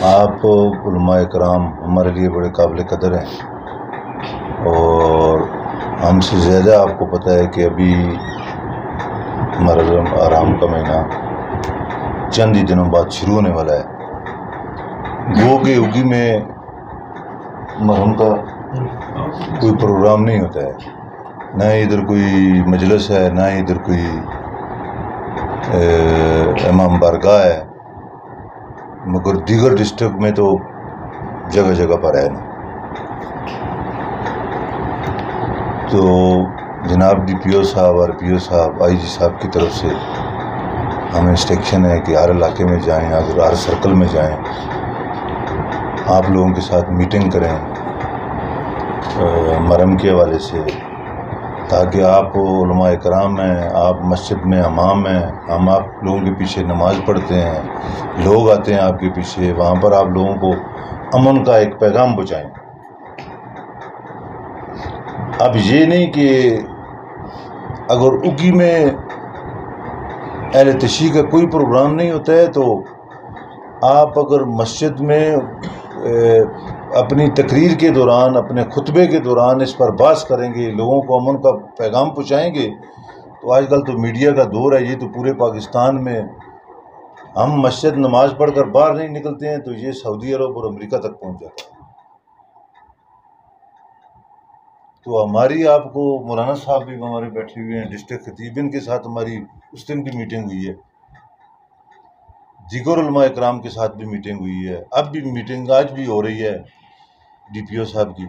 آپ علماء کرام ہمارے لیے بڑے قابل قدر ہیں، اور ہم سے زیادہ آپ کو پتہ ہے کہ ابھی محرم آرام کا مہینہ چند ہی دنوں بعد شروع ہونے والا ہے۔ گو کے اگی میں محرم کا کوئی پروگرام نہیں ہوتا ہے، نہ ادھر کوئی مجلس ہے، نہ ادھر کوئی امام بارگاہ ہے، مگر دیگر ڈسٹرکٹ میں تو جگہ جگہ پر ہے نا۔ تو جناب ڈی پی او صاحب اور پی او صاحب آئی جی صاحب کی طرف سے ہمیں انسٹرکشن ہے کہ ہر علاقے میں جائیں، ہر سرکل میں جائیں، آپ لوگوں کے ساتھ میٹنگ کریں محرم کے حوالے سے، تاکہ آپ علماء کرام ہیں، آپ مسجد میں امام ہیں، ہم آپ لوگوں کے پیچھے نماز پڑھتے ہیں، لوگ آتے ہیں آپ کے پیچھے، وہاں پر آپ لوگوں کو امن کا ایک پیغام پہنچائیں۔ اب یہ نہیں کہ اگر اگی میں اہل تشیع کا کوئی پروگرام نہیں ہوتا ہے تو آپ اگر مسجد میں اپنی تقریر کے دوران، اپنے خطبے کے دوران اس پر بحث کریں گے، لوگوں کو امن کا پیغام پہنچائیں گے، تو آج کل تو میڈیا کا دور ہے، یہ تو پورے پاکستان میں ہم مسجد نماز پڑھ کر باہر نہیں نکلتے ہیں تو یہ سعودی عرب اور امریکہ تک پہنچ جاتا ہے۔ تو ہماری آپ کو مولانا صاحب بھی ہمارے بیٹھے ہوئے ہیں، ڈسٹرکٹ خطیب، ان کے ساتھ ہماری اس دن بھی میٹنگ ہوئی ہے، دیگر علماء اکرام کے ساتھ بھی میٹنگ ہوئی ہے، اب بھی میٹنگ آج بھی ہو رہی ہے ڈی پی او صاحب کی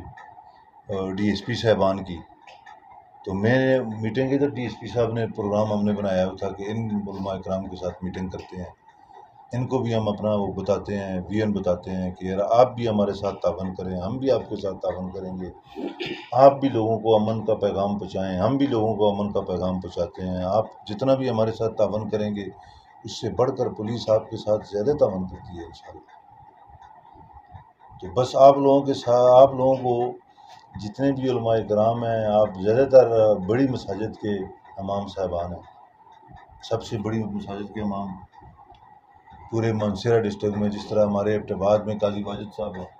اور ڈی ایس پی صاحبان کی۔ تو میں میٹنگ ادھر ڈی ایس پی صاحب نے پروگرام ہم نے بنایا تھا کہ ان علماء اکرام کے ساتھ میٹنگ کرتے ہیں، ان کو بھی ہم اپنا وہ بتاتے ہیں، ویژن بتاتے ہیں کہ یار آپ بھی ہمارے ساتھ تعاون کریں، ہم بھی آپ کے ساتھ تعاون کریں گے، آپ بھی لوگوں کو امن کا پیغام پہنچائیں، ہم بھی لوگوں کو امن کا پیغام پہنچاتے ہیں، آپ جتنا بھی ہمارے ساتھ تعاون کریں گے اس سے بڑھ کر پولیس آپ کے ساتھ زیادہ تعاون کرتی ہے انشاءاللہ۔ تو بس آپ لوگوں کے ساتھ، آپ لوگوں کو جتنے بھی علماء کرام ہیں، آپ زیادہ تر بڑی مساجد کے امام صاحبان ہیں، سب سے بڑی مساجد کے امام پورے منصورہ ڈسٹرکٹ میں، جس طرح ہمارے ایبٹ میں قاضی واجد صاحب ہیں،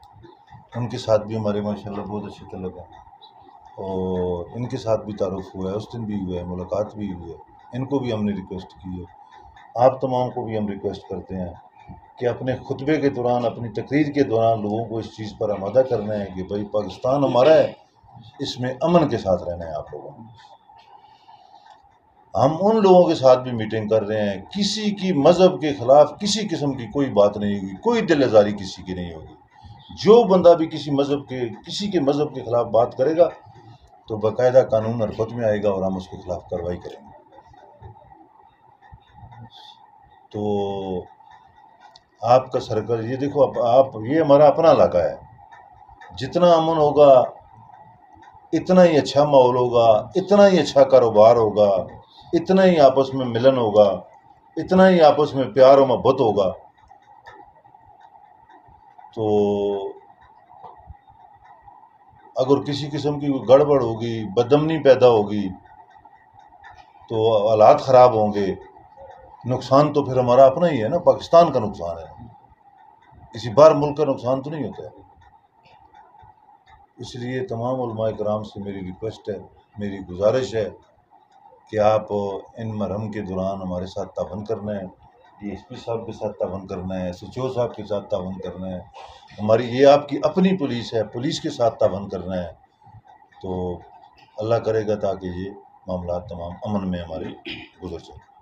ان کے ساتھ بھی ہمارے ماشاءاللہ بہت اچھے تعلق ہیں، اور ان کے ساتھ بھی تعارف ہوا ہے، اس دن بھی ہوا ہے، ملاقات بھی ہوئی ہے، ان کو بھی ہم نے ریکویسٹ کی ہے۔ آپ تمام کو بھی ہم ریکویسٹ کرتے ہیں کہ اپنے خطبے کے دوران، اپنی تقریر کے دوران لوگوں کو اس چیز پر آمادہ کرنا ہے کہ بھائی پاکستان ہمارا ہے، اس میں امن کے ساتھ رہنا ہے آپ لوگوں نے۔ ہم ان لوگوں کے ساتھ بھی میٹنگ کر رہے ہیں، کسی کی مذہب کے خلاف کسی قسم کی کوئی بات نہیں ہوگی، کوئی دل آزاری کسی کی نہیں ہوگی۔ جو بندہ بھی کسی کے مذہب کے خلاف بات کرے گا تو باقاعدہ قانون حرکت میں آئے گا اور ہم اس کے خلاف کارروائی کریں گے۔ تو آپ کا سرکل یہ دیکھو، آپ یہ ہمارا اپنا علاقہ ہے، جتنا امن ہوگا اتنا ہی اچھا ماحول ہوگا، اتنا ہی اچھا کاروبار ہوگا، اتنا ہی آپس میں ملن ہوگا، اتنا ہی آپس میں پیار و محبت ہوگا۔ تو اگر کسی قسم کی کوئی گڑبڑ ہوگی، بدامنی پیدا ہوگی تو حالات خراب ہوں گے، نقصان تو پھر ہمارا اپنا ہی ہے نا، پاکستان کا نقصان ہے، کسی باہر ملک کا نقصان تو نہیں ہوتا ہے۔ اس لیے تمام علماء کرام سے میری ریکویسٹ ہے، میری گزارش ہے کہ آپ ان محرم کے دوران ہمارے ساتھ تعاون کرنا ہے، ڈی ایس پی صاحب کے ساتھ تعاون کرنا ہے، ایس ایچ او صاحب کے ساتھ تعاون کرنا ہے، ہماری یہ آپ کی اپنی پولیس ہے، پولیس کے ساتھ تعاون کرنا ہے، تو اللہ کرے گا تاکہ یہ معاملات تمام امن میں ہمارے گزر جائیں۔